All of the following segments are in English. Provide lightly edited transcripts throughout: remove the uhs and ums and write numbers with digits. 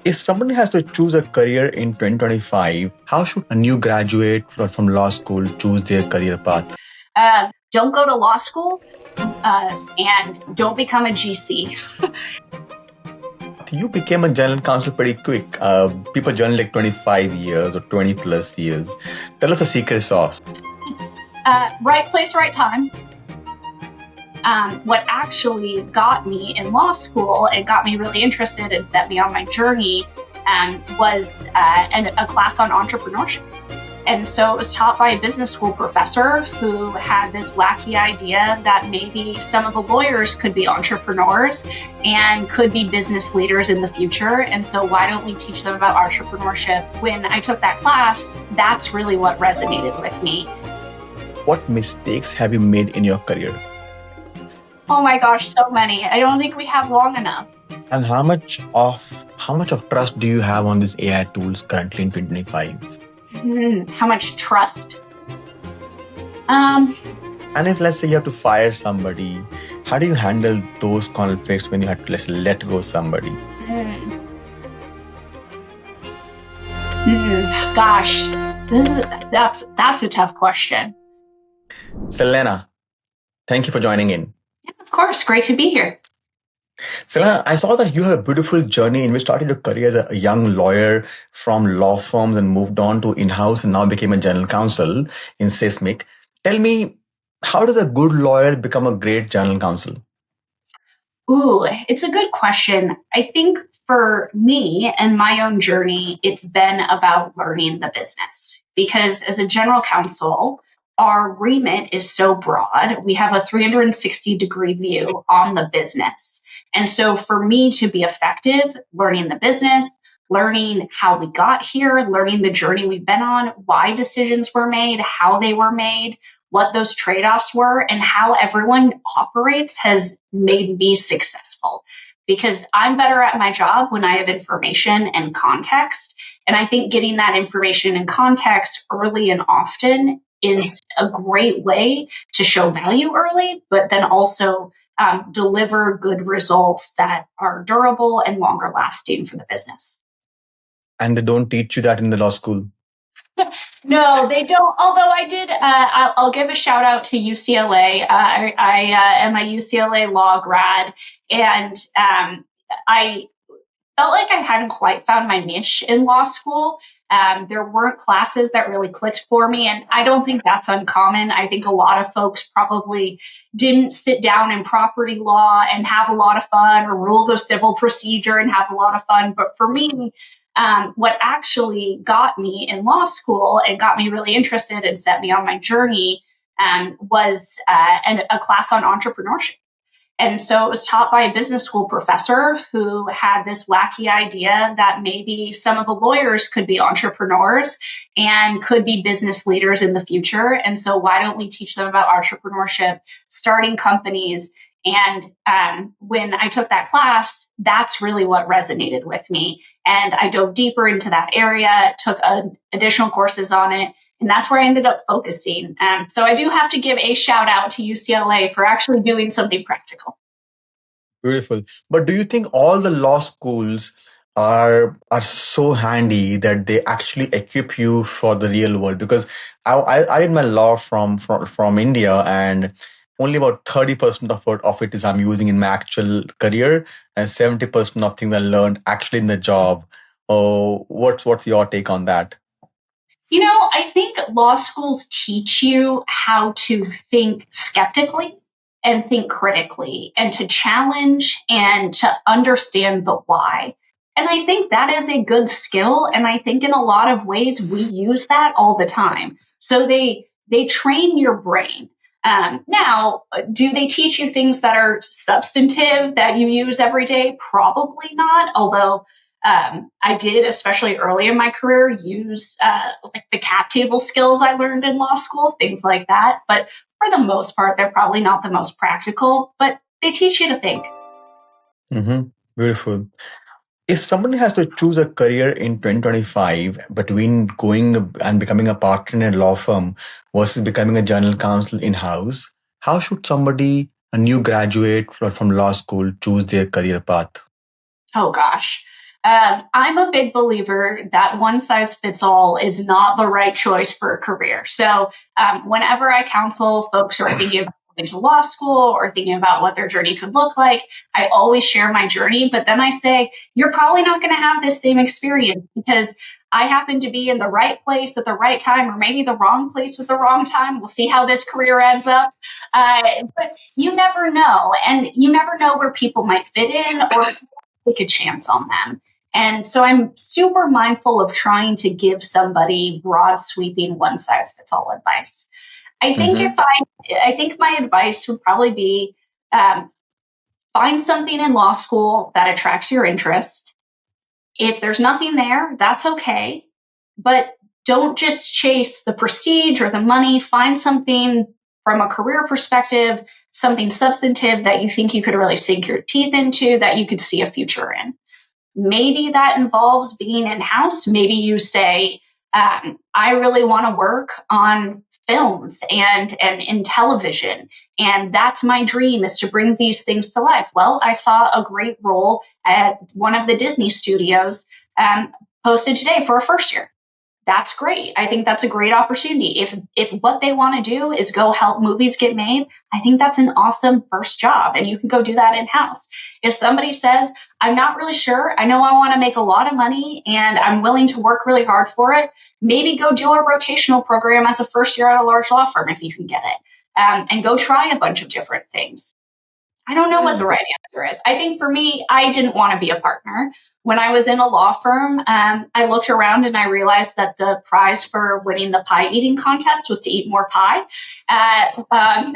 If somebody has to choose a career in 2025, how should a new graduate from law school choose their career path? Don't go to law school and don't become a GC. You became a general counsel pretty quick. People generally like 25 years or 20 plus years. Tell us the secret sauce. Right place, right time. What actually got me in law school and got me really interested and set me on my journey was a class on entrepreneurship. And so it was taught by a business school professor who had this wacky idea that maybe some of the lawyers could be entrepreneurs and could be business leaders in the future. And so why don't we teach them about entrepreneurship? When I took that class, that's really what resonated with me. What mistakes have you made in your career? Oh my gosh, so many. I don't think we have long enough. And how much of trust do you have on these AI tools currently in 2025? How much trust? And if, let's say, you have to fire somebody, how do you handle those conflicts when you have to, let's say, let go somebody? Gosh, that's a tough question. Celaena, thank you for joining in. Yeah, of course, great to be here. Celaena, I saw that you have a beautiful journey in which started your career as a young lawyer from law firms and moved on to in-house and now became a general counsel in Seismic. Tell me, how does a good lawyer become a great general counsel? Ooh, it's a good question. I think for me and my own journey, it's been about learning the business. Because as a general counsel, our remit is so broad. We have a 360-degree view on the business. And so for me to be effective, learning the business, learning how we got here, learning the journey we've been on, why decisions were made, how they were made, what those trade-offs were, and how everyone operates has made me successful. Because I'm better at my job when I have information and context. And I think getting that information and context early and often is a great way to show value early, but then also deliver good results that are durable and longer lasting for the business. And they don't teach you that in the law school? No, they don't. Although I did, I'll give a shout out to UCLA. I am a UCLA law grad, and I felt like I hadn't quite found my niche in law school. There weren't classes that really clicked for me, and I don't think that's uncommon. I think a lot of folks probably didn't sit down in property law and have a lot of fun, or rules of civil procedure and have a lot of fun. But for me, what actually got me in law school and got me really interested and set me on my journey was a class on entrepreneurship. And so it was taught by a business school professor who had this wacky idea that maybe some of the lawyers could be entrepreneurs and could be business leaders in the future. And so why don't we teach them about entrepreneurship, starting companies? And when I took that class, that's really what resonated with me. And I dove deeper into that area, took additional courses on it. And that's where I ended up focusing. So I do have to give a shout out to UCLA for actually doing something practical. Beautiful. But do you think all the law schools are so handy that they actually equip you for the real world? Because I did my law from India, and only about 30% of it is I'm using in my actual career, and 70% of things I learned actually in the job. Oh, what's your take on that? You know, I think law schools teach you how to think skeptically and think critically and to challenge and to understand the why. And I think that is a good skill. And I think in a lot of ways, we use that all the time. So they train your brain. Now, do they teach you things that are substantive that you use every day? Probably not. Although I did, especially early in my career, use like the cap table skills I learned in law school, things like that. But for the most part, they're probably not the most practical, but they teach you to think. Beautiful. If somebody has to choose a career in 2025 between going and becoming a partner in a law firm versus becoming a general counsel in-house, how should somebody, a new graduate from law school, choose their career path? Oh, gosh. I'm a big believer that one size fits all is not the right choice for a career. So, whenever I counsel folks who are thinking about going to law school or thinking about what their journey could look like, I always share my journey. But then I say, you're probably not going to have this same experience because I happen to be in the right place at the right time, or maybe the wrong place at the wrong time. We'll see how this career ends up. But you never know. And you never know where people might fit in or take a chance on them. And so I'm super mindful of trying to give somebody broad sweeping one size fits all advice. I think Mm-hmm. if I think my advice would probably be find something in law school that attracts your interest. If there's nothing there, that's okay. But don't just chase the prestige or the money. Find something from a career perspective, something substantive that you think you could really sink your teeth into, that you could see a future in. Maybe that involves being in house. Maybe you say, I really want to work on films and in television. And that's my dream, is to bring these things to life. Well, I saw a great role at one of the Disney studios posted today for a first year. That's great. I think that's a great opportunity. If what they want to do is go help movies get made, I think that's an awesome first job, and you can go do that in house. If somebody says, I'm not really sure, I know I want to make a lot of money and I'm willing to work really hard for it, maybe go do a rotational program as a first year at a large law firm if you can get it, and go try a bunch of different things. I don't know what the right answer is. I think for me, I didn't want to be a partner. When I was in a law firm, I looked around and I realized that the prize for winning the pie eating contest was to eat more pie.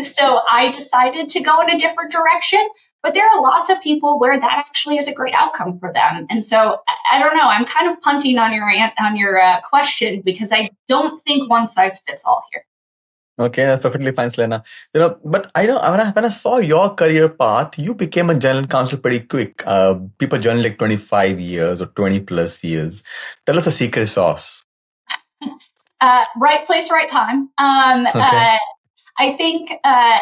So I decided to go in a different direction. But there are lots of people where that actually is a great outcome for them. And so I don't know. I'm kind of punting on your question because I don't think one size fits all here. Okay, that's perfectly fine, Selena. But I know when I saw your career path, you became a general counsel pretty quick. People generally like 25 years or 20 plus years. Tell us the secret sauce. Right place, right time. Okay. I think,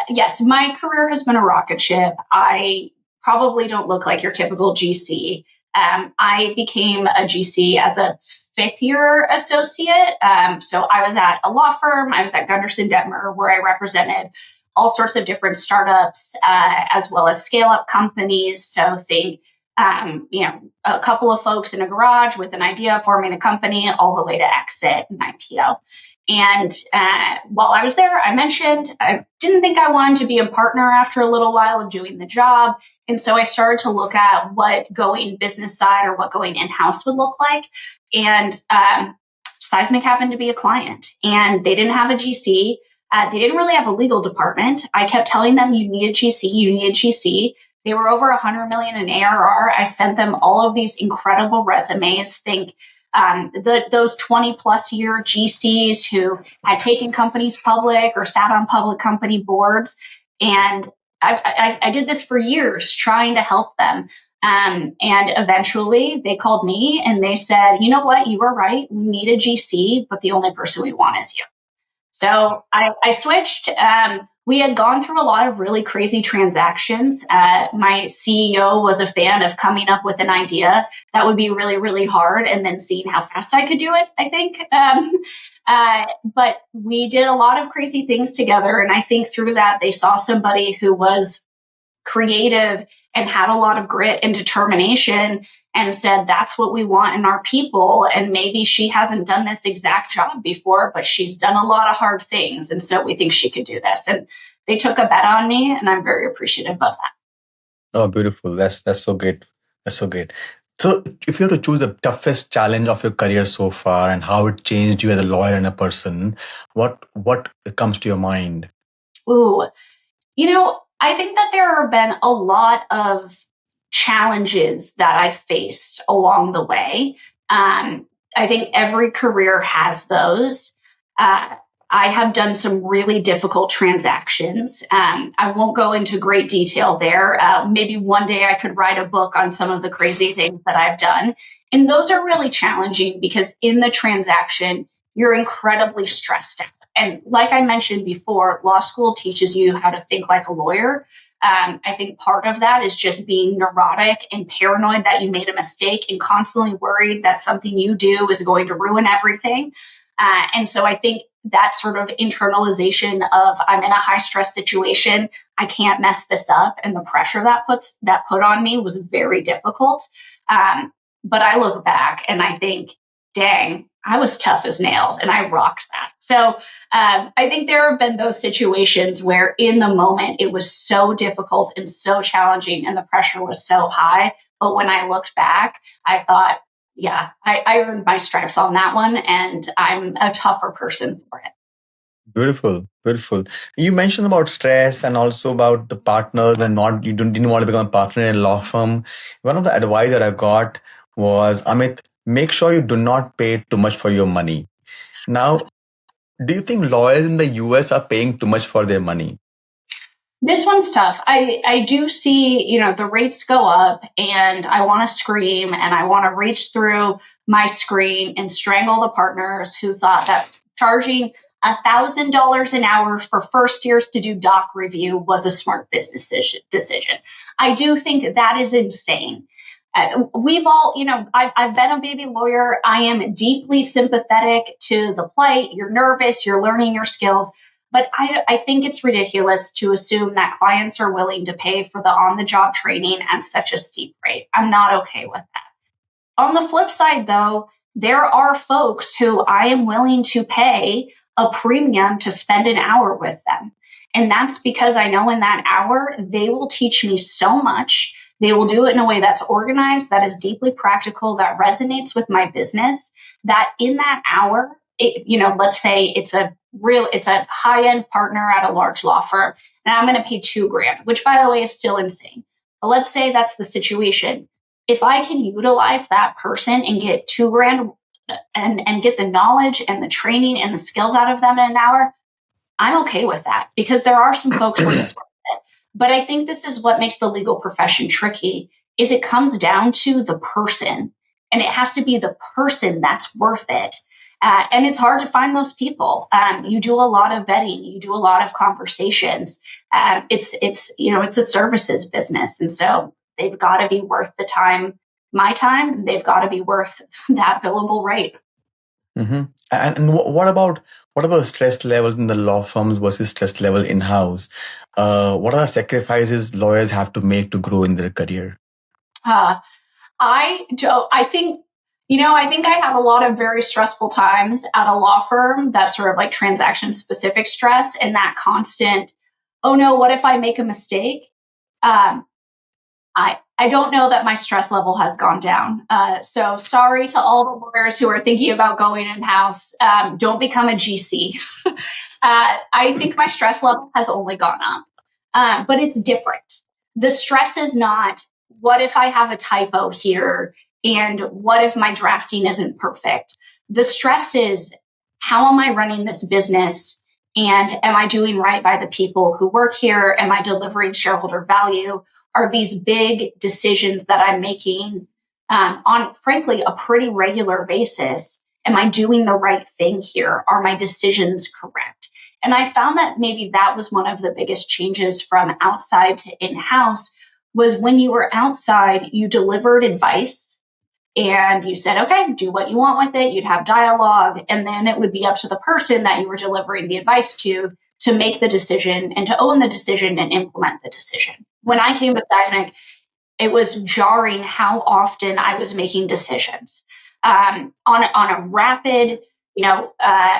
yes, my career has been a rocket ship. I probably don't look like your typical GC. I became a GC as a fifth year associate. So I was at a law firm. I was at Gunderson Detmer, where I represented all sorts of different startups, as well as scale up companies. So think, a couple of folks in a garage with an idea of forming a company all the way to exit and IPO. And while I was there, I mentioned I didn't think I wanted to be a partner after a little while of doing the job. And so I started to look at what going business side or what going in-house would look like. And Seismic happened to be a client, and they didn't have a GC. They didn't really have a legal department. I kept telling them, you need a GC, you need a GC. They were over 100 million in ARR. I sent them all of these incredible resumes. Think those 20 plus year GCs who had taken companies public or sat on public company boards. And I did this for years trying to help them. And eventually they called me and they said, you know what, you were right. We need a GC, but the only person we want is you. So I switched. We had gone through a lot of really crazy transactions. My CEO was a fan of coming up with an idea that would be really, really hard and then seeing how fast I could do it, I think. But we did a lot of crazy things together. And I think through that, they saw somebody who was creative and had a lot of grit and determination and said, that's what we want in our people. And maybe she hasn't done this exact job before, but she's done a lot of hard things. And so we think she could do this. And they took a bet on me, and I'm very appreciative of that. Oh, beautiful. That's so great. That's so great. So if you have to choose the toughest challenge of your career so far and how it changed you as a lawyer and a person, what comes to your mind? Ooh, I think that there have been a lot of challenges that I faced along the way. I think every career has those. I have done some really difficult transactions. I won't go into great detail there. Maybe one day I could write a book on some of the crazy things that I've done. And those are really challenging because in the transaction, you're incredibly stressed out. And like I mentioned before, law school teaches you how to think like a lawyer. I think part of that is just being neurotic and paranoid that you made a mistake and constantly worried that something you do is going to ruin everything. And so I think that sort of internalization of I'm in a high stress situation, I can't mess this up, and the pressure that put on me was very difficult. But I look back and I think, dang, I was tough as nails and I rocked that. So I think there have been those situations where in the moment it was so difficult and so challenging and the pressure was so high. But when I looked back, I thought, yeah, I earned my stripes on that one and I'm a tougher person for it. Beautiful, beautiful. You mentioned about stress and also about the partners and not you didn't want to become a partner in a law firm. One of the advice that I got was, Amit, make sure you do not pay too much for your money. Now, do you think lawyers in the US are paying too much for their money? This one's tough. I do see, the rates go up and I want to scream and I want to reach through my screen and strangle the partners who thought that charging $1,000 an hour for first years to do doc review was a smart business decision. I do think that is insane. We've all, I've been a baby lawyer. I am deeply sympathetic to the plight. You're nervous, you're learning your skills. But I think it's ridiculous to assume that clients are willing to pay for the on the job training at such a steep rate. I'm not okay with that. On the flip side, though, there are folks who I am willing to pay a premium to spend an hour with them. And that's because I know in that hour, they will teach me so much. They will do it in a way that's organized, that is deeply practical, that resonates with my business, that in that hour, let's say it's a high end partner at a large law firm, and I'm going to pay $2,000, which by the way is still insane. But let's say that's the situation. If I can utilize that person and get $2,000 and get the knowledge and the training and the skills out of them in an hour, I'm okay with that because there are some folks. But I think this is what makes the legal profession tricky is it comes down to the person, and it has to be the person that's worth it. And it's hard to find those people. You do a lot of vetting, you do a lot of conversations. It's a services business, and so they've got to be worth the time, my time. They've got to be worth that billable rate. Hmm. And what about stress levels in the law firms versus stress level in house? What are the sacrifices lawyers have to make to grow in their career? Uh, I don't. I think I have a lot of very stressful times at a law firm. That sort of like transaction specific stress and that constant. Oh no! What if I make a mistake? Um, I don't know that my stress level has gone down. So sorry to all the lawyers who are thinking about going in house. Don't become a GC. I think my stress level has only gone up, but it's different. The stress is not what if I have a typo here and what if my drafting isn't perfect. The stress is how am I running this business and am I doing right by the people who work here? Am I delivering shareholder value? Are these big decisions that I'm making on, frankly, a pretty regular basis? Am I doing the right thing here? Are my decisions correct? And I found that maybe that was one of the biggest changes from outside to in-house was when you were outside, you delivered advice and you said, okay, do what you want with it. You'd have dialogue. And then it would be up to the person that you were delivering the advice to make the decision and to own the decision and implement the decision. When I came to Seismic, it was jarring how often I was making decisions on a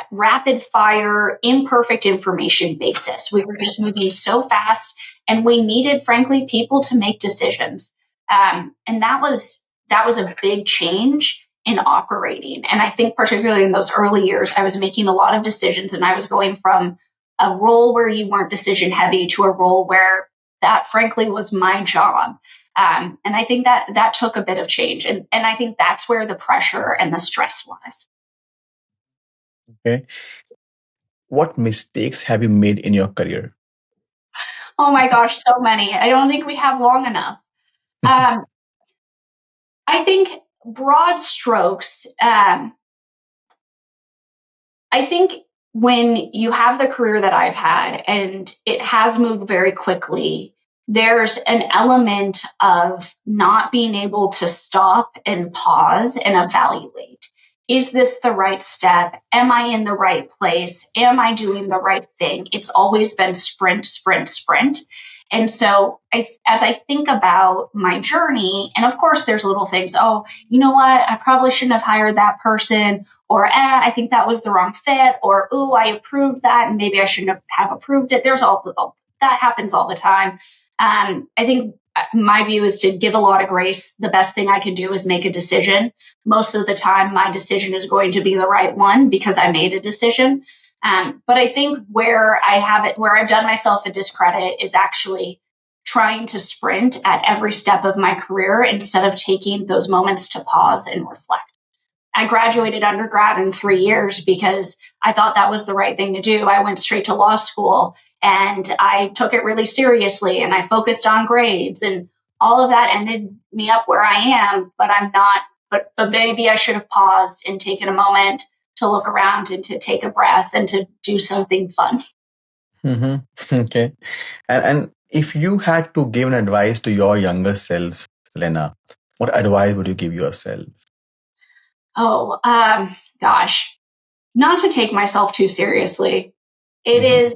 rapid fire, imperfect information basis. We were just moving so fast, and we needed, frankly, people to make decisions. And that was a big change in operating. And I think particularly in those early years, I was making a lot of decisions, and I was going from a role where you weren't decision heavy to a role where that, frankly, was my job. And I think that took a bit of change. And I think that's where the pressure and the stress was. Okay. What mistakes have you made in your career? Oh my gosh, so many. I don't think we have long enough. Um, I think broad strokes, I think when you have the career that I've had and it has moved very quickly, there's an element of not being able to stop and pause and evaluate. Is this the right step? Am I in the right place? Am I doing the right thing? It's always been sprint, sprint, sprint. And so, as I think about my journey, and of course, there's little things. Oh, you know what? I probably shouldn't have hired that person, or I think that was the wrong fit, or ooh, I approved that, and maybe I shouldn't have approved it. There's all that happens all the time. I think my view is to give a lot of grace. The best thing I can do is make a decision. Most of the time, my decision is going to be the right one because I made a decision. But I think where I've done myself a discredit is actually trying to sprint at every step of my career instead of taking those moments to pause and reflect. I graduated undergrad in 3 years because I thought that was the right thing to do. I went straight to law school and I took it really seriously and I focused on grades, and all of that ended me up where I am, but I'm not, but maybe I should have paused and taken a moment to look around and to take a breath and to do something fun. Hmm. Okay. And if you had to give an advice to your younger self, Selena, what advice would you give yourself? Oh, gosh, not to take myself too seriously. It Hmm. is,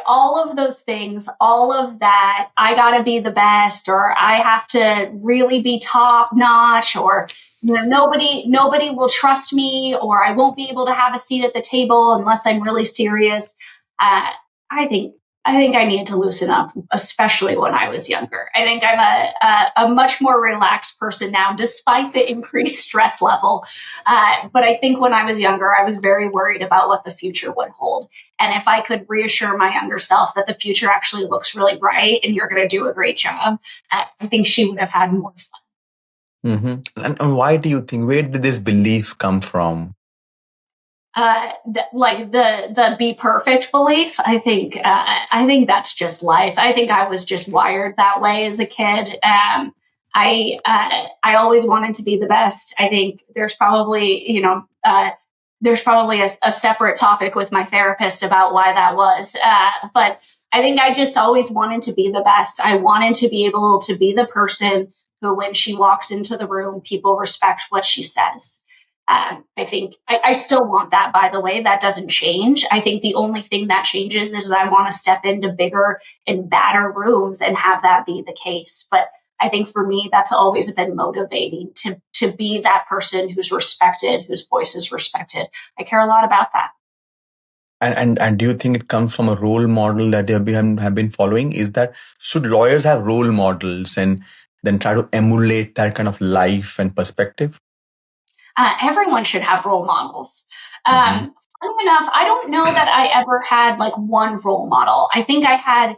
all of those things, all of that. I got to be the best, or I have to really be top notch, or nobody will trust me, or I won't be able to have a seat at the table unless I'm really serious. Uh, I think I think I needed to loosen up, especially when I was younger. I think I'm a much more relaxed person now, despite the increased stress level. But I think when I was younger, I was very worried about what the future would hold. And if I could reassure my younger self that the future actually looks really bright and you're going to do a great job, I think she would have had more fun. And why do you think, where did this belief come from? Like the be perfect belief. I think that's just life. I think I was just wired that way as a kid. I always wanted to be the best. I think there's probably a separate topic with my therapist about why that was. But I think I just always wanted to be the best. I wanted to be able to be the person who, when she walks into the room, people respect what she says. I think I still want that, by the way. That doesn't change. I think the only thing that changes is I want to step into bigger and badder rooms and have that be the case. But I think for me, that's always been motivating to be that person who's respected, whose voice is respected. I care a lot about that. And do you think it comes from a role model that you have been following? Is that should lawyers have role models and then try to emulate that kind of life and perspective? Everyone should have role models. Hmm. Funny enough, I don't know that I ever had like one role model. I think I had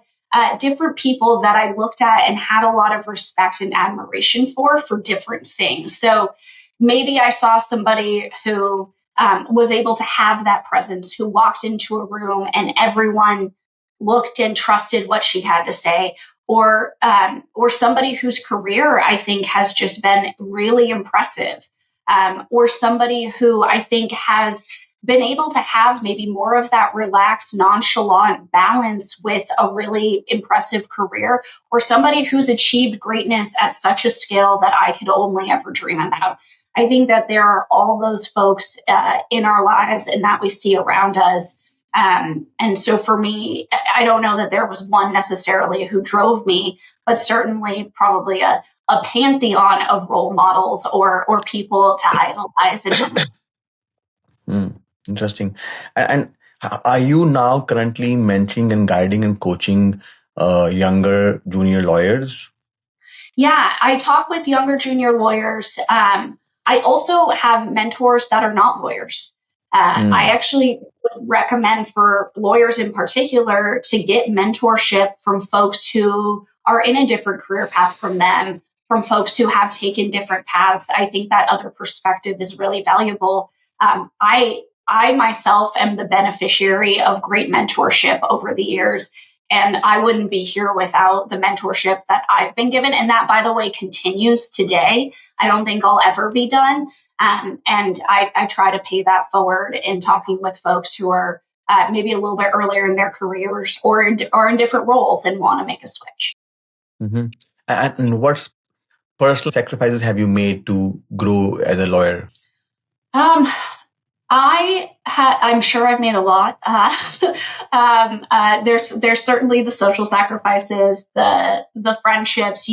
different people that I looked at and had a lot of respect and admiration for different things. So maybe I saw somebody who was able to have that presence, who walked into a room and everyone looked and trusted what she had to say. Or somebody whose career I think has just been really impressive, or somebody who I think has been able to have maybe more of that relaxed, nonchalant balance with a really impressive career, or somebody who's achieved greatness at such a scale that I could only ever dream about. I think that there are all those folks in our lives and that we see around us. And so for me, I don't know that there was one necessarily who drove me, but certainly probably a pantheon of role models or people to idolize and Hmm. Interesting. And are you now currently mentoring and guiding and coaching younger junior lawyers? yeah, I talk with younger junior lawyers. I also have mentors that are not lawyers. I Hmm. actually would recommend for lawyers in particular to get mentorship from folks who are in a different career path from them, from folks who have taken different paths. I think that other perspective is really valuable. I myself am the beneficiary of great mentorship over the years. And I wouldn't be here without the mentorship that I've been given. And that, by the way, continues today. I don't think I'll ever be done. And I try to pay that forward in talking with folks who are maybe a little bit earlier in their careers or in different roles and want to make a switch. Hmm. And what personal sacrifices have you made to grow as a lawyer? Um, I'm sure I've made a lot. There's certainly the social sacrifices, the friendships.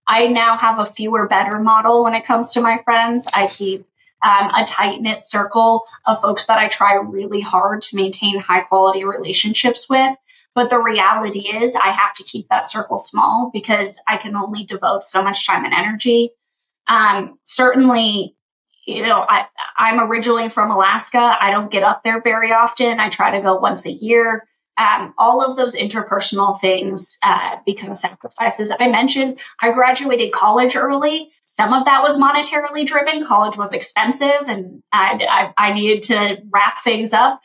I now have a fewer better model when it comes to my friends. I keep a tight knit circle of folks that I try really hard to maintain high quality relationships with. But the reality is, I have to keep that circle small because I can only devote so much time and energy. Certainly, I'm originally from Alaska. I don't get up there very often. I try to go once a year. All of those interpersonal things become sacrifices. I mentioned I graduated college early. Some of that was monetarily driven. College was expensive, and I needed to wrap things up.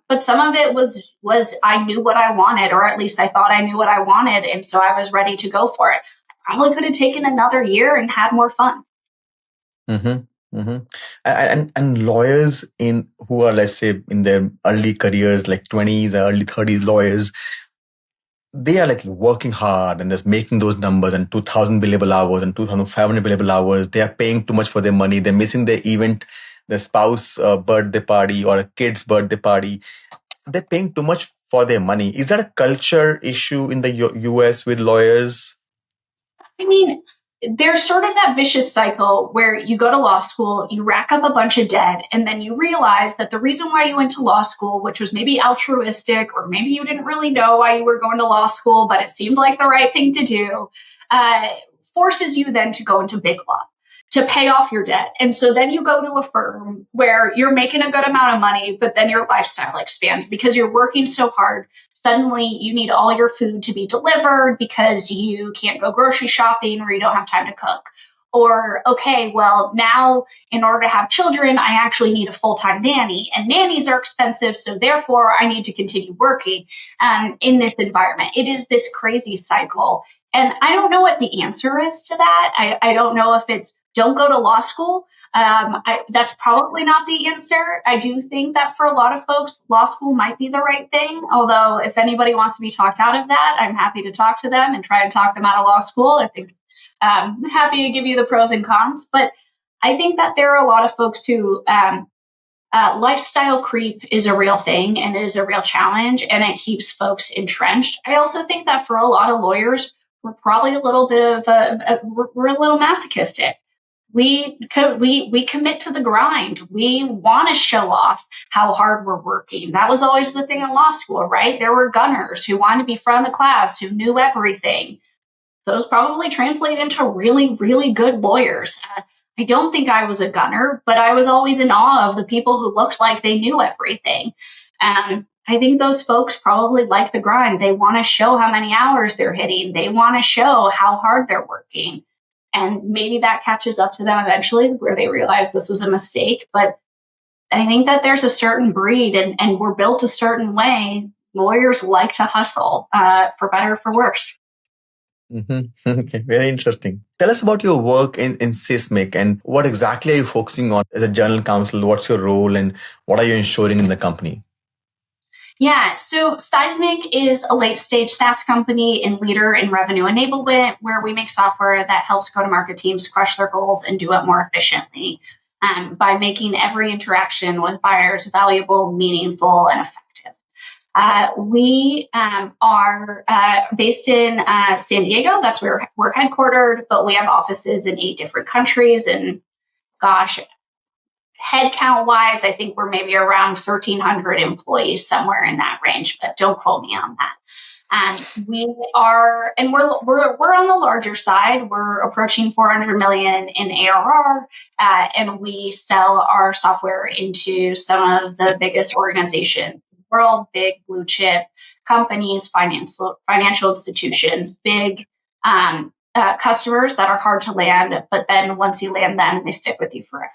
But some of it was I knew what I wanted, or at least I thought I knew what I wanted, and so I was ready to go for it. I probably could have taken another year and had more fun. Hmm. Hmm. And lawyers in who are, let's say, in their early careers, like 20s or early 30s lawyers, they are like working hard and just making those numbers and 2000 billable hours and 2500 billable hours. They are paying too much for their money. They're missing their event, their spouse birthday party or a kid's birthday party. They're paying too much for their money. Is that a culture issue in the US with lawyers? I mean, there's sort of that vicious cycle where you go to law school, you rack up a bunch of debt, and then you realize that the reason why you went to law school, which was maybe altruistic, or maybe you didn't really know why you were going to law school, but it seemed like the right thing to do, uh, forces you then to go into big law to pay off your debt. And so then you go to a firm where you're making a good amount of money, but then your lifestyle expands because you're working so hard. Suddenly you need all your food to be delivered because you can't go grocery shopping or you don't have time to cook. Or, okay, well, now in order to have children, I actually need a full time nanny, and nannies are expensive. So therefore, I need to continue working in this environment. It is this crazy cycle. And I don't know what the answer is to that. I don't know if it's don't go to law school. That's probably not the answer. I do think that for a lot of folks, law school might be the right thing. Although, if anybody wants to be talked out of that, I'm happy to talk to them and try and talk them out of law school. I think I'm happy to give you the pros and cons. But I think that there are a lot of folks who lifestyle creep is a real thing and it is a real challenge, and it keeps folks entrenched. I also think that for a lot of lawyers, we're probably a little bit of we're a little masochistic. We commit to the grind. We want to show off how hard we're working. That was always the thing in law school, right? There were gunners who wanted to be front of the class, who knew everything. Those probably translate into really, really good lawyers. I don't think I was a gunner, but I was always in awe of the people who looked like they knew everything. And I think those folks probably like the grind. They want to show how many hours they're hitting. They want to show how hard they're working. And maybe that catches up to them eventually where they realize this was a mistake. But I think that there's a certain breed and we're built a certain way. Lawyers like to hustle, for better or for worse. Hmm. Okay, very interesting. Tell us about your work in Seismic and what exactly are you focusing on as a general counsel? What's your role and what are you ensuring in the company? Yeah, so Seismic is a late stage SaaS company and leader in revenue enablement, where we make software that helps go to market teams crush their goals and do it more efficiently by making every interaction with buyers valuable, meaningful, and effective. We are based in San Diego. That's where we're headquartered, but we have offices in 8 different countries. And gosh, headcount wise, I think we're maybe around 1,300 employees, somewhere in that range, but don't quote me on that. We are, and we're on the larger side. We're approaching 400 million in ARR, and we sell our software into some of the biggest organizations in the world, big blue chip companies, financial institutions, big customers that are hard to land, but then once you land them, they stick with you forever.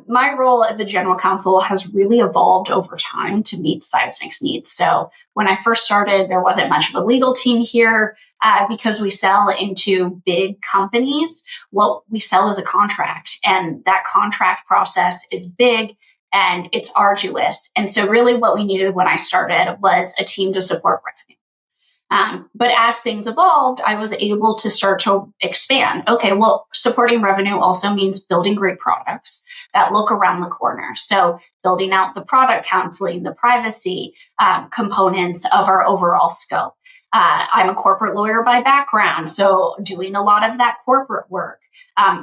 My role as a general counsel has really evolved over time to meet Seismic's needs. So when I first started, there wasn't much of a legal team here because we sell into big companies. What we sell is a contract, and that contract process is big and it's arduous. And so really what we needed when I started was a team to support revenue. But as things evolved, I was able to start to expand. Okay, well, supporting revenue also means building great products that look around the corner. So building out the product counseling, the privacy components of our overall scope. I'm a corporate lawyer by background, so doing a lot of that corporate work,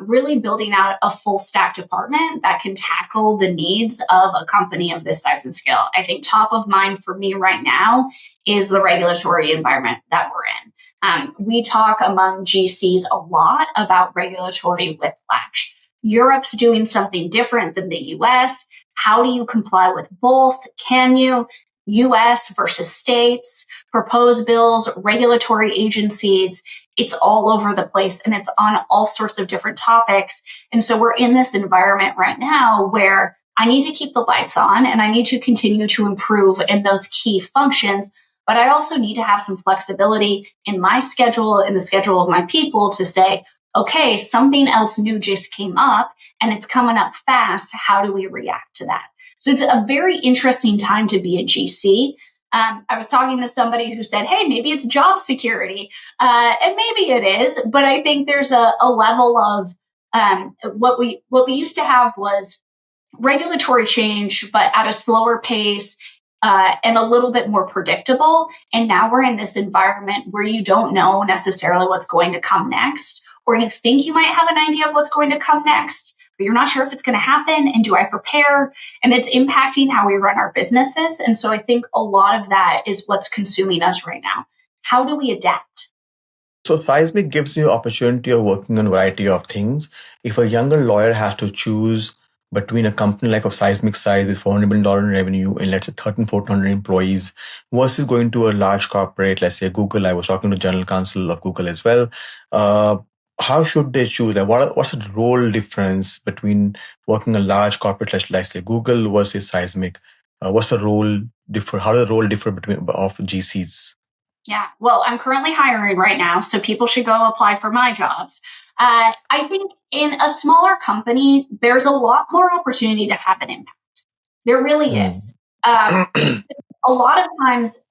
really building out a full stack department that can tackle the needs of a company of this size and scale. I think top of mind for me right now is the regulatory environment that we're in. We talk among GCs a lot about regulatory whiplash. Europe's doing something different than the US. How do you comply with both? Can you? US versus states, proposed bills, regulatory agencies. It's all over the place and it's on all sorts of different topics. And so we're in this environment right now where I need to keep the lights on and I need to continue to improve in those key functions. But I also need to have some flexibility in my schedule, in the schedule of my people to say, okay, something else new just came up and it's coming up fast. How do we react to that? So it's a very interesting time to be a GC. I was talking to somebody who said, hey, maybe it's job security. And maybe it is, but I think there's a level of what we used to have was regulatory change, but at a slower pace and a little bit more predictable. And now we're in this environment where you don't know necessarily what's going to come next, or you think you might have an idea of what's going to come next, but you're not sure if it's going to happen. And do I prepare? And it's impacting how we run our businesses. And so I think a lot of that is what's consuming us right now. How do we adapt? So Seismic gives you opportunity of working on a variety of things. If a younger lawyer has to choose between a company like of Seismic size with $400 million in revenue and let's say 1,400 employees versus going to a large corporate, let's say Google. I was talking to General Counsel of Google as well. How should they choose that? What's the role difference between working a large corporate like say Google versus Seismic? What's the role differ? How does the role differ between of GCs? Yeah, well, I'm currently hiring right now, so people should go apply for my jobs. I think in a smaller company, there's a lot more opportunity to have an impact. There really is. A lot of times,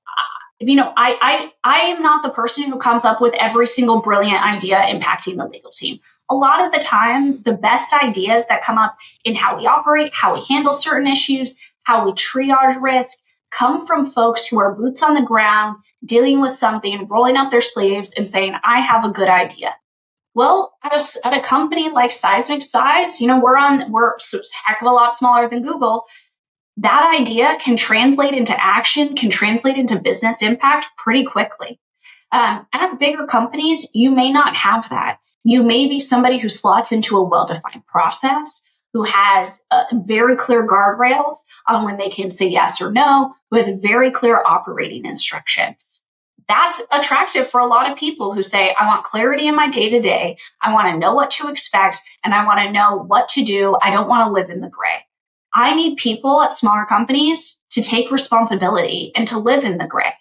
I am not the person who comes up with every single brilliant idea impacting the legal team. A lot of the time, the best ideas that come up in how we operate, how we handle certain issues, how we triage risk, come from folks who are boots on the ground, dealing with something, rolling up their sleeves and saying, I have a good idea. Well, at a company like Seismic size, we're a heck of a lot smaller than Google. That idea can translate into action, can translate into business impact pretty quickly. At bigger companies, you may not have that. You may be somebody who slots into a well-defined process, who has very clear guardrails on when they can say yes or no, who has very clear operating instructions. That's attractive for a lot of people who say, I want clarity in my day-to-day. I want to know what to expect, and I want to know what to do. I don't want to live in the gray. I need people at smaller companies to take responsibility and to live in the gray.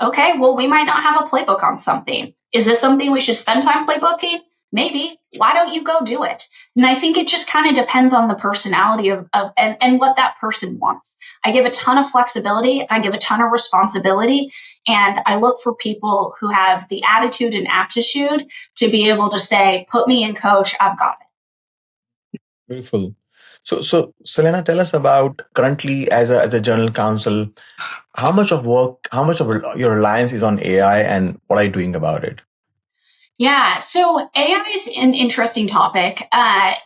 Okay, well, we might not have a playbook on something. Is this something we should spend time playbooking? Maybe. Why don't you go do it? And I think it just kind of depends on the personality of and what that person wants. I give a ton of flexibility. I give a ton of responsibility. And I look for people who have the attitude and aptitude to be able to say, put me in, coach, I've got it. Beautiful. So Celaena, tell us about currently as a general counsel, how much of work, how much of your reliance is on AI, and what are you doing about it? Yeah, so AI is an interesting topic.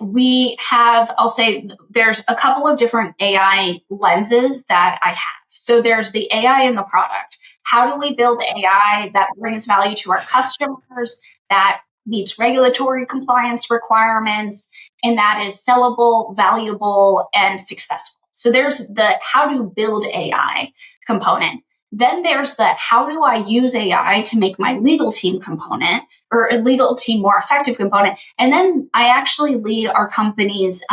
We have, I'll say, there's a couple of different AI lenses that I have. So there's the AI in the product. How do we build AI that brings value to our customers, that meets regulatory compliance requirements, and that is sellable, valuable, and successful? So there's the how to build AI component. Then there's the how do I use AI to make my legal team component or a legal team more effective component. And then I actually lead our company's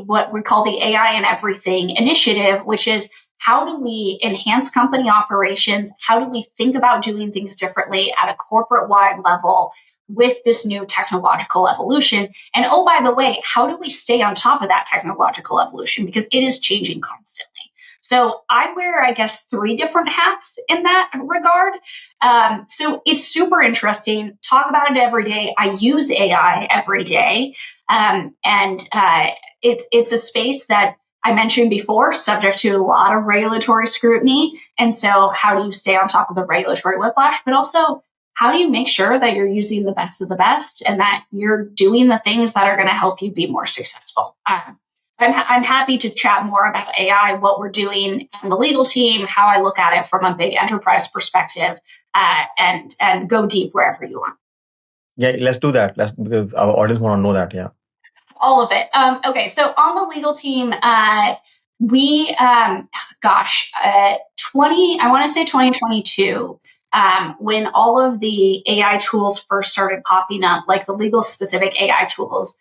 what we call the AI in Everything initiative, which is how do we enhance company operations? How do we think about doing things differently at a corporate wide level with this new technological evolution? And oh, by the way, how do we stay on top of that technological evolution? Because it is changing constantly. So I wear, I guess, 3 different hats in that regard. So it's super interesting. Talk about it every day. I use AI every day. And it's a space that I mentioned before, subject to a lot of regulatory scrutiny. And so, how do you stay on top of the regulatory whiplash? But also, how do you make sure that you're using the best of the best and that you're doing the things that are going to help you be more successful? I'm happy to chat more about AI, what we're doing in the legal team, how I look at it from a big enterprise perspective, and go deep wherever you want. Yeah, let's do that. Let's, because our audience want to know that. Yeah. All of it. Okay, so on the legal team, we, 20, I want to say 2022, when all of the AI tools first started popping up, like the legal specific AI tools,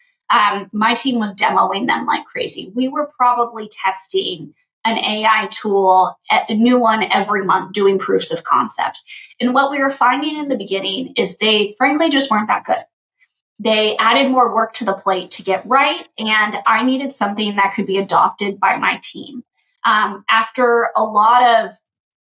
my team was demoing them like crazy. We were probably testing an AI tool, a new one every month, doing proofs of concept. And what we were finding in the beginning is they frankly just weren't that good. They added more work to the plate to get right, and I needed something that could be adopted by my team. After a lot of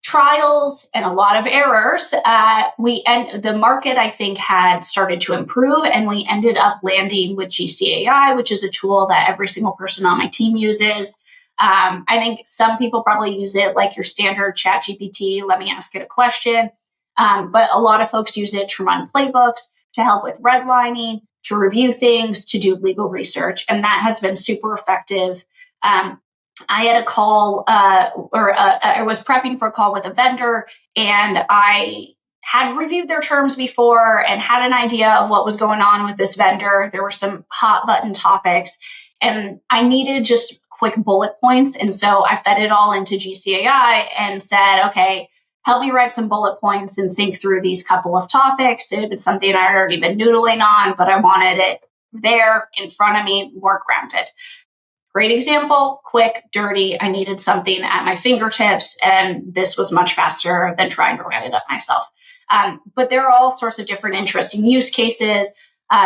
trials and a lot of errors, the market, I think, had started to improve, and we ended up landing with GCAI, which is a tool that every single person on my team uses. I think some people probably use it like your standard chat GPT, let me ask it a question. But a lot of folks use it to run playbooks, to help with redlining, to review things, to do legal research. And that has been super effective. I had a call, I was prepping for a call with a vendor, and I had reviewed their terms before and had an idea of what was going on with this vendor. There were some hot button topics, and I needed just quick bullet points. And so I fed it all into GCAI and said, okay, help me write some bullet points and think through these couple of topics. It had been something I had already been noodling on, but I wanted it there in front of me, more grounded. Great example, quick, dirty. I needed something at my fingertips, and this was much faster than trying to write it up myself. But there are all sorts of different interesting use cases,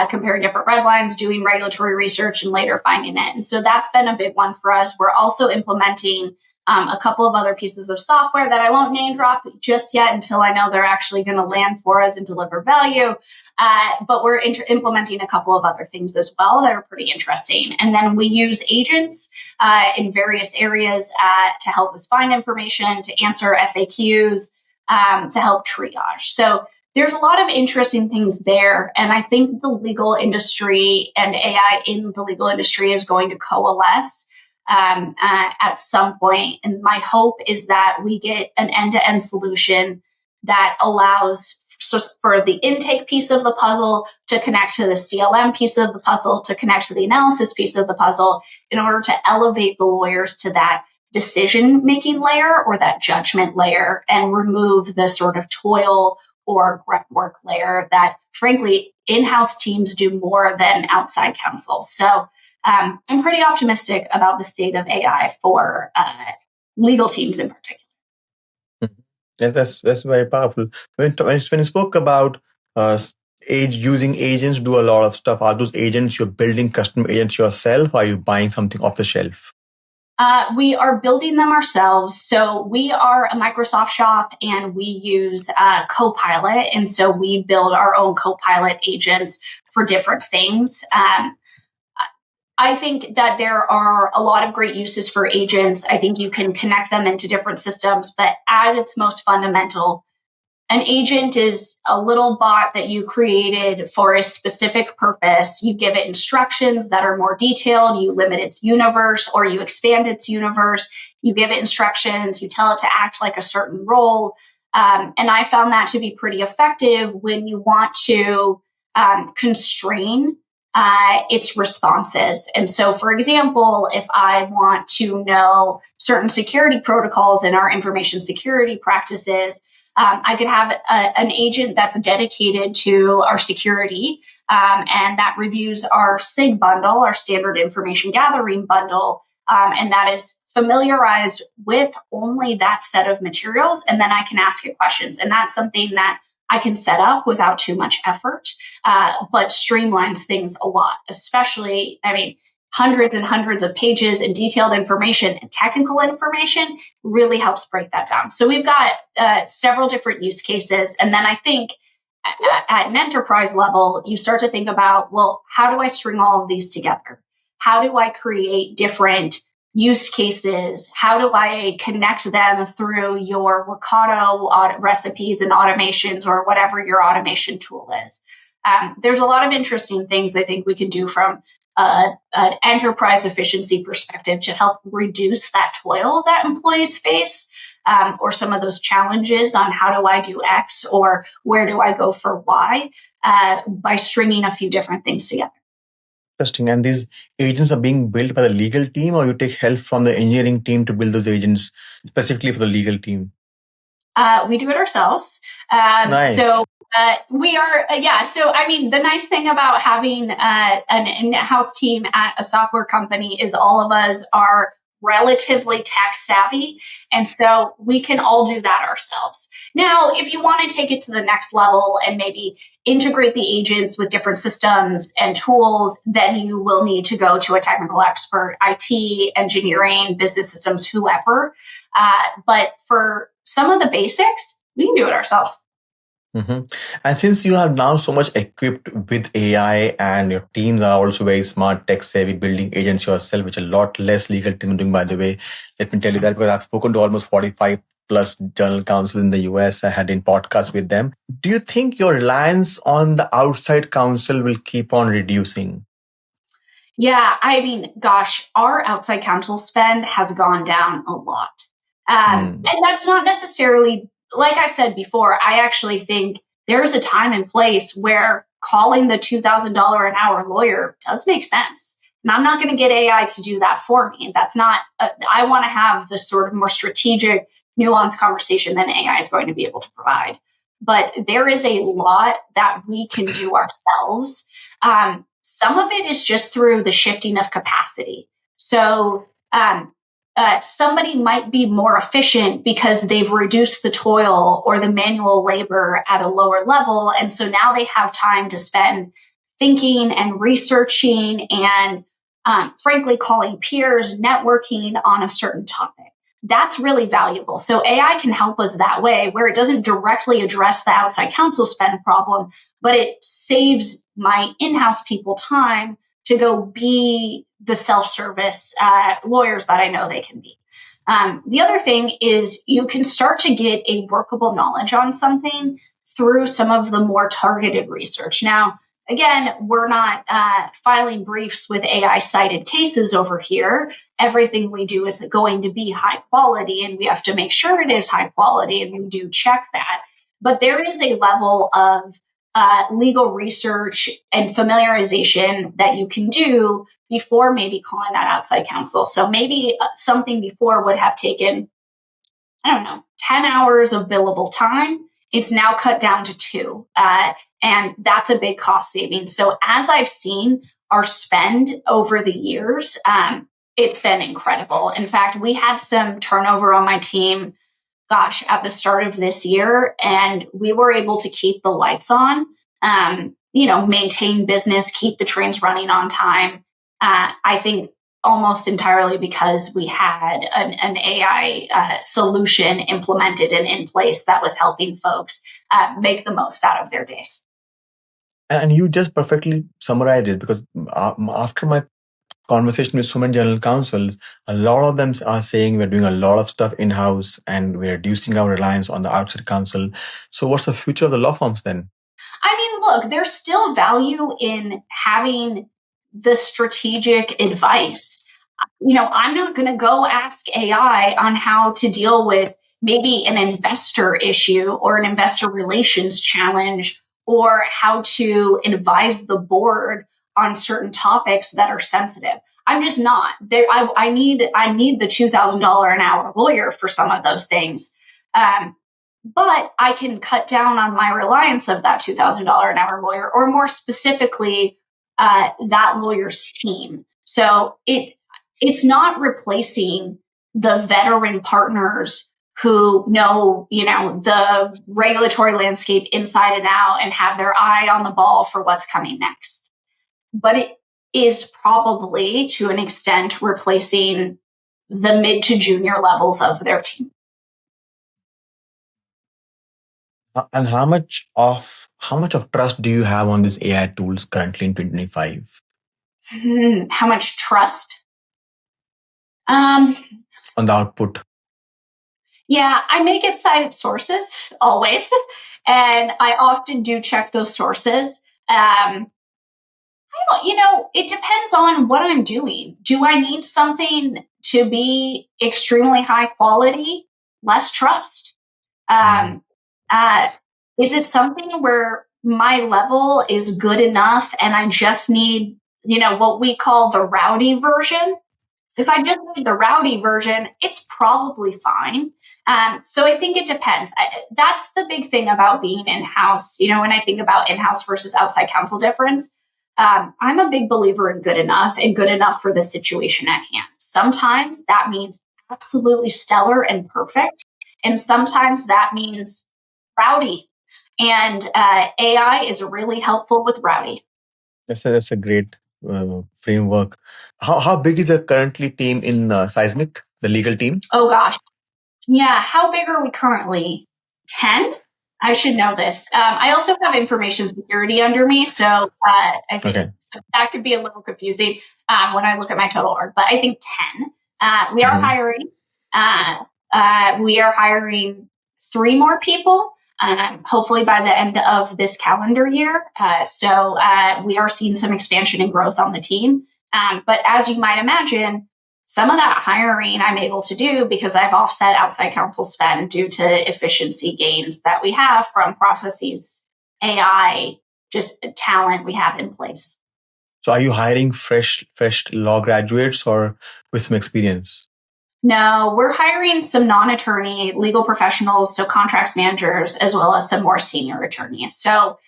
comparing different red lines, doing regulatory research, and later finding it. And so that's been a big one for us. We're also implementing a couple of other pieces of software that I won't name drop just yet until I know they're actually going to land for us and deliver value. But we're implementing a couple of other things as well that are pretty interesting. And then we use agents in various areas to help us find information, to answer FAQs, to help triage. So there's a lot of interesting things there. And I think the legal industry and AI in the legal industry is going to coalesce at some point. And my hope is that we get an end-to-end solution that allows for the intake piece of the puzzle to connect to the CLM piece of the puzzle, to connect to the analysis piece of the puzzle, in order to elevate the lawyers to that decision-making layer or that judgment layer and remove the sort of toil or work layer that, frankly, in-house teams do more than outside counsel. So I'm pretty optimistic about the state of AI for legal teams in particular. Yeah, that's very powerful. When you spoke about using agents, do a lot of stuff. Are those agents you're building custom agents yourself? Or are you buying something off the shelf? We are building them ourselves. So we are a Microsoft shop, and we use Copilot. And so we build our own Copilot agents for different things. I think that there are a lot of great uses for agents. I think you can connect them into different systems, but at its most fundamental, an agent is a little bot that you created for a specific purpose. You give it instructions that are more detailed. You limit its universe, or you expand its universe. You give it instructions. You tell it to act like a certain role. And I found that to be pretty effective when you want to constrain its responses. And so, for example, if I want to know certain security protocols in our information security practices, I could have an agent that's dedicated to our security, and that reviews our SIG bundle, our standard information gathering bundle, and that is familiarized with only that set of materials. And then I can ask it questions. And that's something that I can set up without too much effort, but streamlines things a lot, especially, I mean, hundreds and hundreds of pages and detailed information and technical information really helps break that down. So we've got several different use cases. And then I think at an enterprise level, you start to think about, well, how do I string all of these together? How do I create different use cases? How do I connect them through your Workato recipes and automations or whatever your automation tool is? There's a lot of interesting things I think we can do from an enterprise efficiency perspective to help reduce that toil that employees face, or some of those challenges on how do I do X or where do I go for Y, by stringing a few different things together. Interesting. And these agents are being built by the legal team, or you take help from the engineering team to build those agents specifically for the legal team? We do it ourselves. Nice. So we are, yeah. So, I mean, the nice thing about having an in-house team at a software company is all of us are relatively tech savvy. And so we can all do that ourselves. Now, if you want to take it to the next level and maybe integrate the agents with different systems and tools, then you will need to go to a technical expert, IT, engineering, business systems, whoever. But for some of the basics, we can do it ourselves. Mm-hmm. And since you are now so much equipped with AI and your teams are also very smart, tech savvy, building agents yourself, which a lot less legal team doing, by the way. Let me tell you that because I've spoken to almost 45 plus general counsel in the US. I had in podcasts with them. Do you think your reliance on the outside counsel will keep on reducing? Yeah, I mean, gosh, our outside counsel spend has gone down a lot. And that's not necessarily, like I said before, I actually think there's a time and place where calling the $2,000 an hour lawyer does make sense. And I'm not going to get AI to do that for me. That's not, I want to have the sort of more strategic, nuanced conversation than AI is going to be able to provide. But there is a lot that we can do ourselves. Some of it is just through the shifting of capacity. So somebody might be more efficient because they've reduced the toil or the manual labor at a lower level. And so now they have time to spend thinking and researching and, frankly, calling peers, networking on a certain topic. That's really valuable. So AI can help us that way, where it doesn't directly address the outside counsel spend problem, but it saves my in-house people time to go be the self-service lawyers that I know they can be. The other thing is you can start to get a workable knowledge on something through some of the more targeted research. Now, again, we're not filing briefs with AI cited cases over here. Everything we do is going to be high quality, and we have to make sure it is high quality, and we do check that. But there is a level of legal research and familiarization that you can do before maybe calling that outside counsel. So maybe something before would have taken, I don't know, 10 hours of billable time. It's now cut down to 2. And that's a big cost saving. So as I've seen our spend over the years, it's been incredible. In fact, we had some turnover on my team, gosh, at the start of this year, and we were able to keep the lights on, maintain business, keep the trains running on time. I think almost entirely because we had an AI solution implemented and in place that was helping folks make the most out of their days. And you just perfectly summarized it because after my conversation with so many general counsels, a lot of them are saying we're doing a lot of stuff in-house and we're reducing our reliance on the outside counsel. So what's the future of the law firms then? I mean, look, there's still value in having the strategic advice. I'm not going to go ask AI on how to deal with maybe an investor issue or an investor relations challenge or how to advise the board on certain topics that are sensitive. I'm just not there. I need the $2,000 an hour lawyer for some of those things. But I can cut down on my reliance of that $2,000 an hour lawyer, or more specifically, that lawyer's team. So it's not replacing the veteran partners who know, the regulatory landscape inside and out and have their eye on the ball for what's coming next. But is probably to an extent replacing the mid to junior levels of their team. And how much of trust do you have on these AI tools currently in 2025? How much trust? Um, On the output? yeah, I may get cited sources always, and I often do check those sources. It depends on what I'm doing. Do I need something to be extremely high quality? Less trust. Mm. Um, uh, is it something where my level is good enough and I just need, what we call the rowdy version? If I just need the rowdy version, it's probably fine. So I think it depends. That's the big thing about being in house. When I think about in house versus outside counsel difference, I'm a big believer in good enough and good enough for the situation at hand. Sometimes that means absolutely stellar and perfect. And sometimes that means rowdy. And AI is really helpful with rowdy. That's a great framework. How big is the currently team in Seismic, the legal team? Oh gosh. Yeah, how big are we currently? 10? I should know this. I also have information security under me, so I think Okay. so that could be a little confusing when I look at my total org, but I think 10. We are Mhm. hiring. We are hiring 3 more people, hopefully by the end of this calendar year. So we are seeing some expansion and growth on the team. But as you might imagine, some of that hiring I'm able to do because I've offset outside counsel spend due to efficiency gains that we have from processes, AI, just talent we have in place. So are you hiring fresh law graduates or with some experience? No, we're hiring some non-attorney legal professionals, so contracts managers, as well as some more senior attorneys. So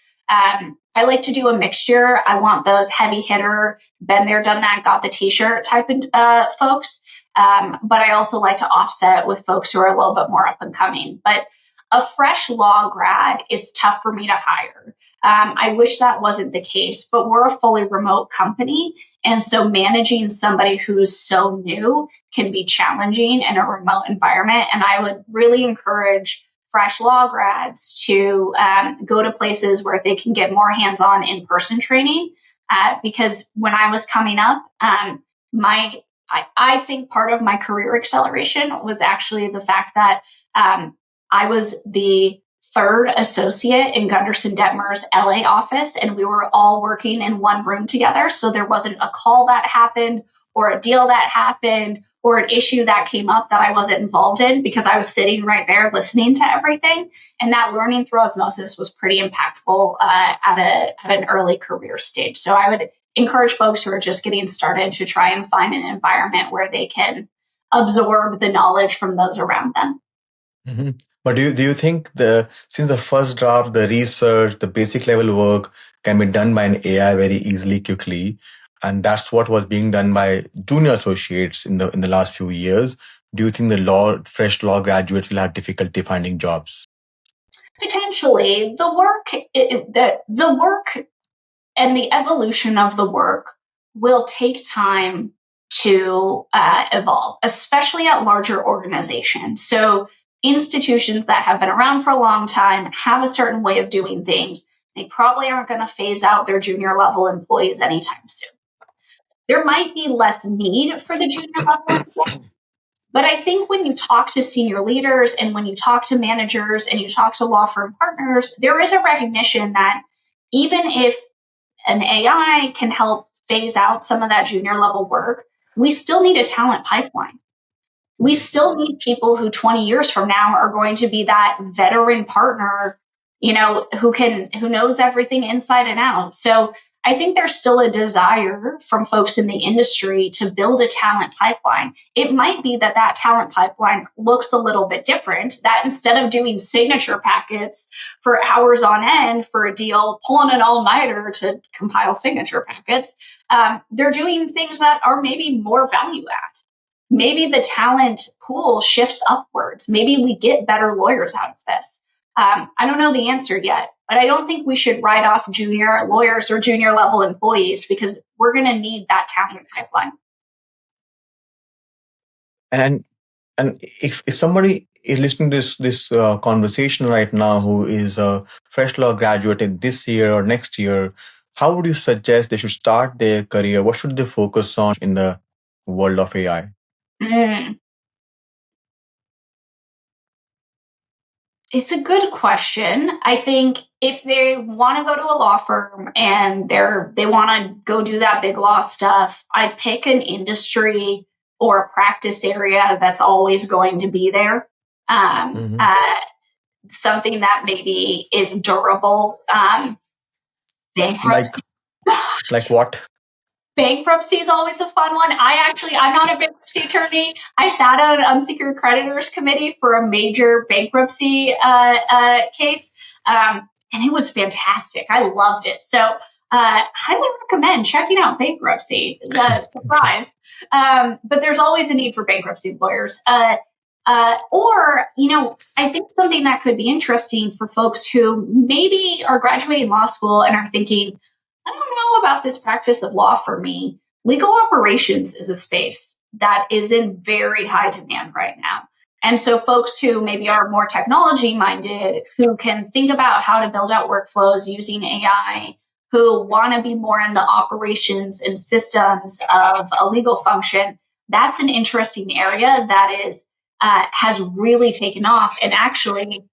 I like to do a mixture. I want those heavy hitter, been there, done that, got the t-shirt type of folks. But I also like to offset with folks who are a little bit more up and coming. But a fresh law grad is tough for me to hire. I wish that wasn't the case, but we're a fully remote company. And so managing somebody who's so new can be challenging in a remote environment. And I would really encourage fresh law grads to go to places where they can get more hands-on in-person training. Because when I was coming up, I think part of my career acceleration was actually the fact that I was the third associate in Gunderson Detmer's LA office, and we were all working in one room together. So there wasn't a call that happened or a deal that happened or an issue that came up that I wasn't involved in because I was sitting right there listening to everything. And that learning through osmosis was pretty impactful at an early career stage. So I would encourage folks who are just getting started to try and find an environment where they can absorb the knowledge from those around them. Mhm. But do you think since the first draft, the research, the basic level work can be done by an AI very easily, quickly, and that's what was being done by junior associates in the last few years? Do you think fresh law graduates will have difficulty finding jobs? Potentially, the work and the evolution of the work will take time to evolve, especially at larger organizations. So institutions that have been around for a long time have a certain way of doing things. They probably aren't going to phase out their junior level employees anytime soon. There might be less need for the junior level employees, but I think when you talk to senior leaders and when you talk to managers and you talk to law firm partners, there is a recognition that even if an AI can help phase out some of that junior level work, we still need a talent pipeline. We still need people who 20 years from now are going to be that veteran partner, who knows everything inside and out. So I think there's still a desire from folks in the industry to build a talent pipeline. It might be that that talent pipeline looks a little bit different, that instead of doing signature packets for hours on end for a deal, pulling an all-nighter to compile signature packets, they're doing things that are maybe more value add. Maybe the talent pool shifts upwards. Maybe we get better lawyers out of this. I don't know the answer yet, But I don't think we should write off junior lawyers or junior level employees because we're going to need that talent pipeline. And if somebody is listening to this conversation right now who is a fresh law graduate in this year or next year, how would you suggest they should start their career? What should they focus on in the world of AI? Mm. It's a good question. I think if they want to go to a law firm and they want to go do that big law stuff, I'd pick an industry or a practice area that's always going to be there. Mm-hmm. Something that maybe is durable. Bankruptcy. Like what? Bankruptcy is always a fun one. I'm not a bankruptcy attorney. I sat on an unsecured creditors committee for a major bankruptcy case, and it was fantastic. I loved it. So highly recommend checking out bankruptcy. Surprise. But there's always a need for bankruptcy lawyers. Or, I think something that could be interesting for folks who maybe are graduating law school and are thinking, I don't know about this practice of law for me. Legal operations is a space that is in very high demand right now. And so folks who maybe are more technology minded, who can think about how to build out workflows using AI, who want to be more in the operations and systems of a legal function, that's an interesting area that has really taken off. And actually,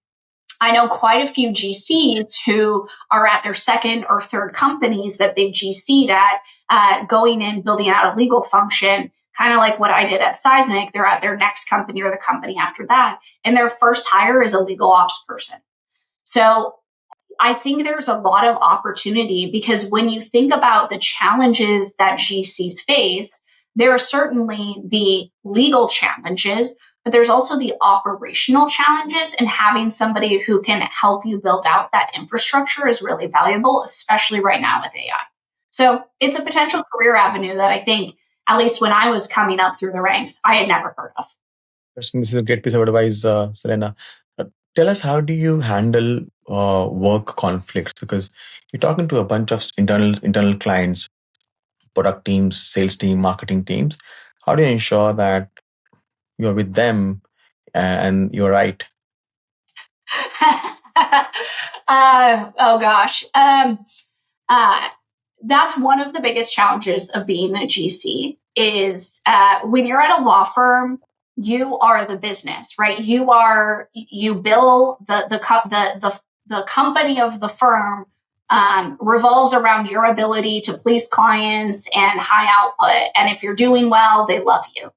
I know quite a few GCs who are at their second or third companies that they've GC'd at, going in, building out a legal function, kind of like what I did at Seismic. They're at their next company or the company after that, and their first hire is a legal ops person. So I think there's a lot of opportunity because when you think about the challenges that GCs face, there are certainly the legal challenges, but there's also the operational challenges, and having somebody who can help you build out that infrastructure is really valuable, especially right now with AI. So it's a potential career avenue that I think, at least when I was coming up through the ranks, I had never heard of. This is a great piece of advice, Celaena. Tell us, how do you handle work conflicts? Because you're talking to a bunch of internal clients, product teams, sales team, marketing teams. How do you ensure that you're with them and you're right? Oh gosh. That's one of the biggest challenges of being a GC is when you're at a law firm, you are the business, right? You bill the company of the firm revolves around your ability to please clients and high output. And if you're doing well, they love you.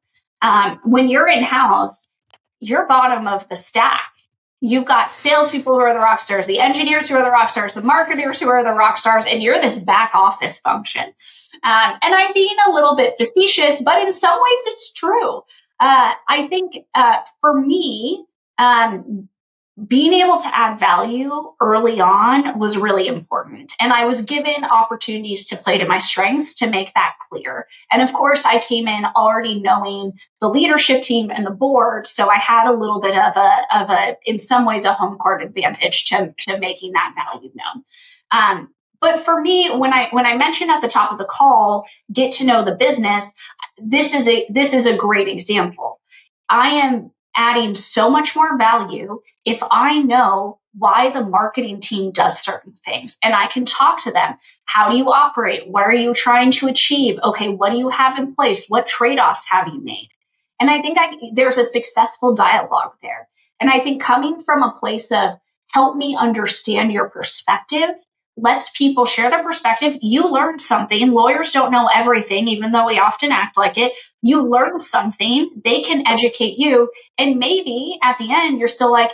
When you're in house, you're bottom of the stack. You've got salespeople who are the rock stars, the engineers who are the rock stars, the marketers who are the rock stars, and you're this back office function. And I'm being a little bit facetious, but in some ways it's true. I think for me, being able to add value early on was really important. And I was given opportunities to play to my strengths to make that clear. And of course, I came in already knowing the leadership team and the board. So I had a little bit of a in some ways, a home court advantage to making that value known. But for me, when I mentioned at the top of the call, get to know the business, this is a great example. I am adding so much more value if I know why the marketing team does certain things and I can talk to them. How do you operate? What are you trying to achieve? Okay, what do you have in place? What trade-offs have you made? And I think there's a successful dialogue there. And I think coming from a place of help me understand your perspective, lets people share their perspective. You learned something. Lawyers don't know everything, even though we often act like it. You learned something. They can educate you. And maybe at the end, you're still like,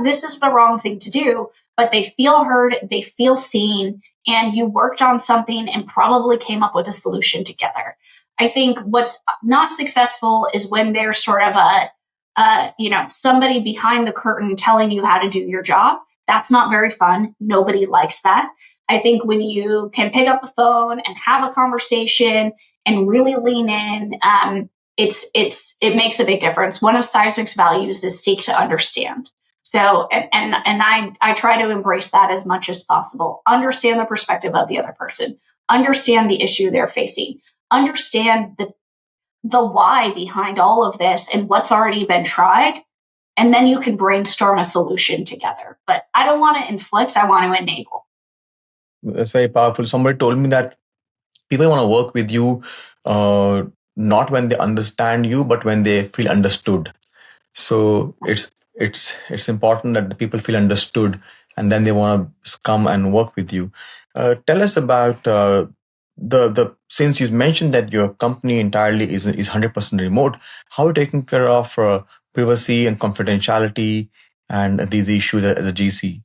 this is the wrong thing to do. But they feel heard, they feel seen, and you worked on something and probably came up with a solution together. I think what's not successful is when there's sort of somebody behind the curtain telling you how to do your job. That's not very fun. Nobody likes that. I think when you can pick up the phone and have a conversation and really lean in, it makes a big difference. One of Seismic's values is seek to understand. So, I try to embrace that as much as possible. Understand the perspective of the other person, understand the issue they're facing, understand the why behind all of this and what's already been tried. And then you can brainstorm a solution together. But I don't want to inflict, I want to enable. That's very powerful. Somebody told me that people want to work with you, uh, not when they understand you, but when they feel understood. So it's important that the people feel understood, and then they want to come and work with you. Tell us about the since you mentioned that your company entirely is 100% remote. How are you taking care of privacy and confidentiality and these issues as a GC?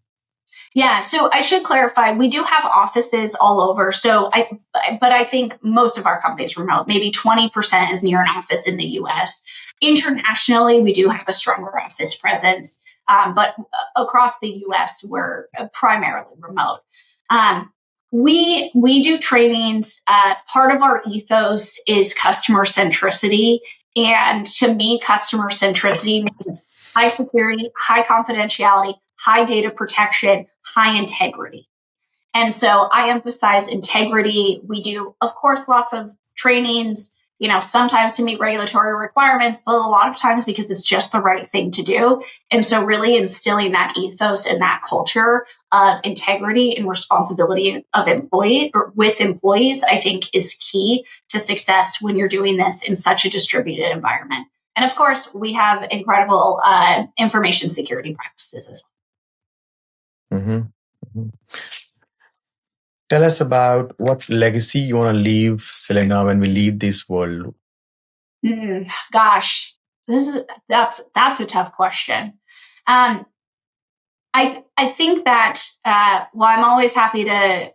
Yeah, so I should clarify, we do have offices all over. But I think most of our companies remote. Maybe 20% is near an office in the US. Internationally, we do have a stronger office presence, but across the US, we're primarily remote. Um, we do trainings. Part of our ethos is customer centricity, and to me, customer centricity means high security, high confidentiality, high data protection, high integrity. And so I emphasize integrity. We do, of course, lots of trainings, sometimes to meet regulatory requirements, but a lot of times because it's just the right thing to do. And so really instilling that ethos and that culture of integrity and responsibility of employee or with employees, I think is key to success when you're doing this in such a distributed environment. And of course, we have incredible information security practices as Mhm. Mhm. Tell us about what legacy you want to leave, Selena, when we leave this world. well. Gosh, that's a tough question. Um, I think that while I'm always happy to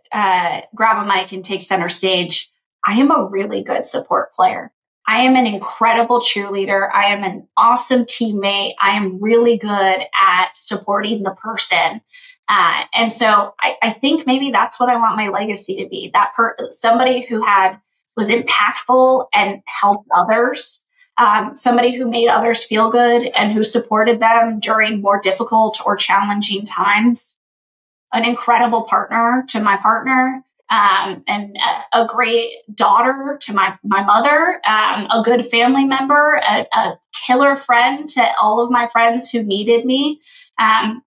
grab a mic and take center stage, I am a really good support player. I am an incredible cheerleader. I am an awesome teammate. I am really good at supporting the person. And so I think maybe that's what I want my legacy to be. Somebody who was impactful and helped others, somebody who made others feel good and who supported them during more difficult or challenging times, an incredible partner to my partner, and a great daughter to my mother, a good family member, a killer friend to all of my friends who needed me, and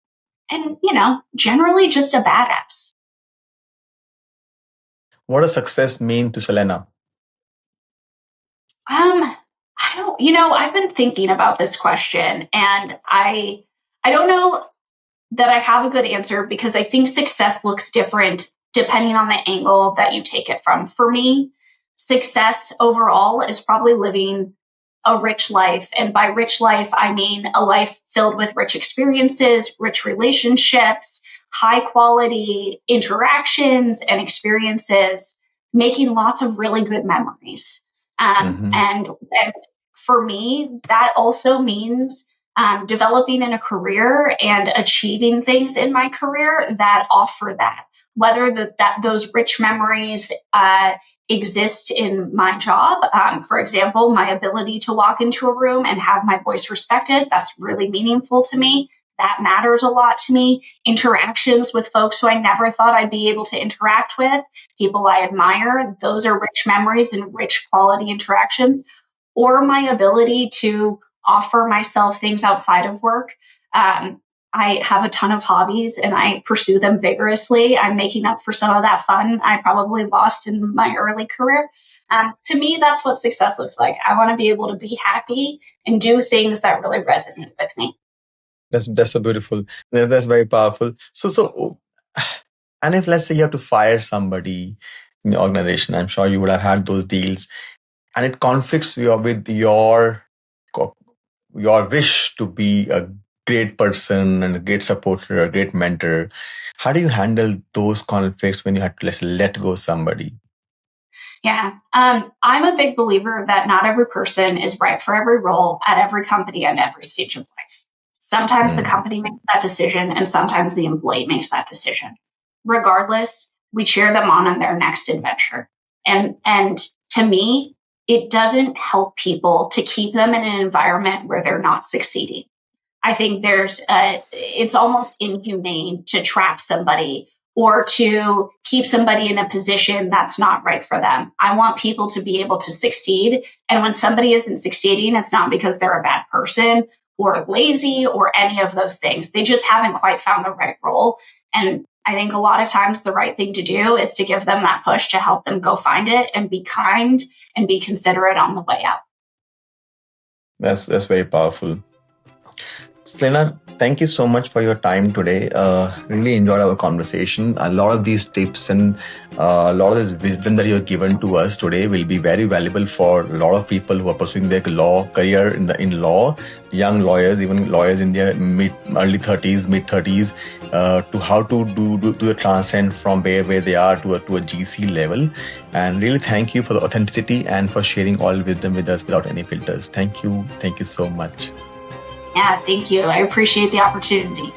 generally just a badass. What does success mean to Selena? I don't, I've been thinking about this question, and I don't know that I have a good answer because I think success looks different depending on the angle that you take it from. For me, success overall is probably living a rich life. And by rich life, I mean a life filled with rich experiences, rich relationships, high quality interactions and experiences, making lots of really good memories. Hmm. And for me, that also means developing in a career and achieving things in my career that offer that. Whether those rich memories exist in my job, for example, my ability to walk into a room and have my voice respected, that's really meaningful to me. That matters a lot to me. Interactions with folks who I never thought I'd be able to interact with, people I admire, those are rich memories and rich quality interactions. Or my ability to offer myself things outside of work. I have a ton of hobbies and I pursue them vigorously. I'm making up for some of that fun I probably lost in my early career. To me, that's what success looks like. I want to be able to be happy and do things that really resonate with me. That's so beautiful. That's very powerful. And if let's say you have to fire somebody in your organization, I'm sure you would have had those deals, and it conflicts with co- your wish to be a great person and a great supporter, a great mentor. How do you handle those conflicts when you have to, let's say, let go somebody? Yeah. I'm a big believer that not every person is right for every role at every company at every stage of life. Sometimes the Mm. company makes that decision and sometimes the employee makes that decision. Regardless, we cheer them on their next adventure. And to me, it doesn't help people to keep them in an environment where they're not succeeding. I think it's almost inhumane to trap somebody or to keep somebody in a position that's not right for them. I want people to be able to succeed. And when somebody isn't succeeding, it's not because they're a bad person or lazy or any of those things. They just haven't quite found the right role. And I think a lot of times the right thing to do is to give them that push to help them go find it and be kind and be considerate on the way out. That's very powerful. Celaena, thank you so much for your time today. Really enjoyed our conversation. A lot of these tips and a lot of this wisdom that you have given to us today will be very valuable for a lot of people who are pursuing their law career in law, young lawyers, even lawyers in their early 30s, mid 30s, to how to do the transcend from where they are to a GC level. And really thank you for the authenticity and for sharing all wisdom with us without any filters. Thank you so much. Yeah, thank you. I appreciate the opportunity.